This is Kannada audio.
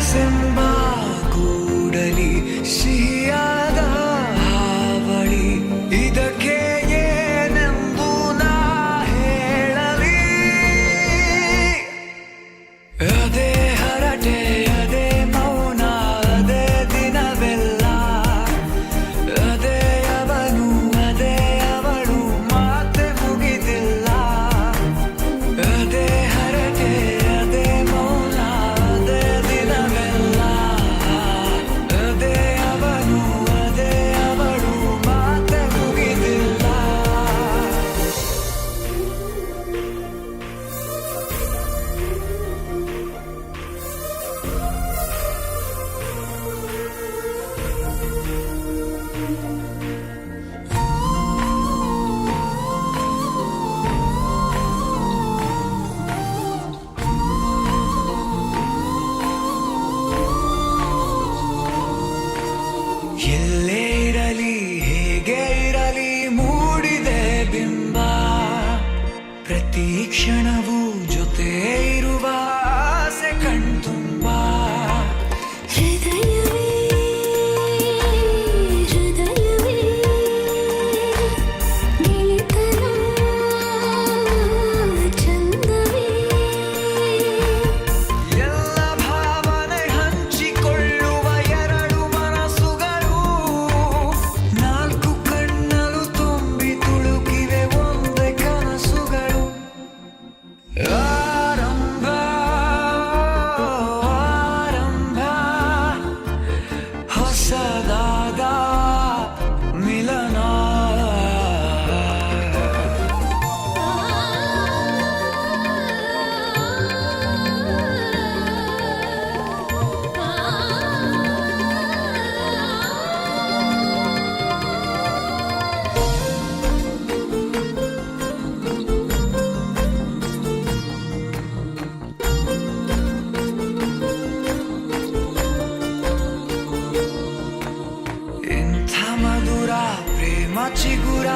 ಕನಸೆಂಬ ಕೂಡಲಿ ಸಿಹಿಯಾದ ಹಾವಳಿ ಇದಕ್ಕೆ ಏನೆಂದು ನಾ ಹೇಳಲಿ. ಅದೇ ಹರಟೆ ಅದೇ ಮೌನ ಅದೇ ದಿನವೆಲ್ಲ ಅದೇ ಅವನು ಅದೇ ಅವಳು ಮಾತೆ ಮುಗಿದಿಲ್ಲ. ಅದೇ ಹರಟೆ ಅದೇ ಮೌನ ಅದೇ ದಿನವೆಲ್ಲ ಅದೇ ಅವನು ಅದೇ ಅವಳು ಮಾತೆ ಮುಗಿದಿಲ್ಲ. ಎಲ್ಲೇ ಇರಲಿ ಹೇಗೆ ಇರಲಿ ಮೂಡಿದೆ ಬಿಂಬ ಪ್ರತಿ ಕ್ಷಣವೂ ಜೊತೆ ಇರುವ ಆಸೆ ಕಣ್ತುಂಬ. ಹೃದಯವೇ ಹೃದಯವೇ ಗೆಳೆತನ ಚಂದವೇ ಎಲ್ಲ ಭಾವನೆ ಹಂಚಿಕೊಳ್ಳುವ ಎರಡು ಮನಸ್ಸುಗಳು ನಾಲ್ಕು ಕಣ್ಣಲು ತುಂಬಿ ತುಳುಕಿವೆ ಒಂದೇ ಕನಸುಗಳು. ಆರಂಭ ಆರಂಭ ಹೊಸದಾದ ಮಿಲನ. ಇಂಥ ಮಧುರ ಪ್ರೇಮ ಚಿಗುರ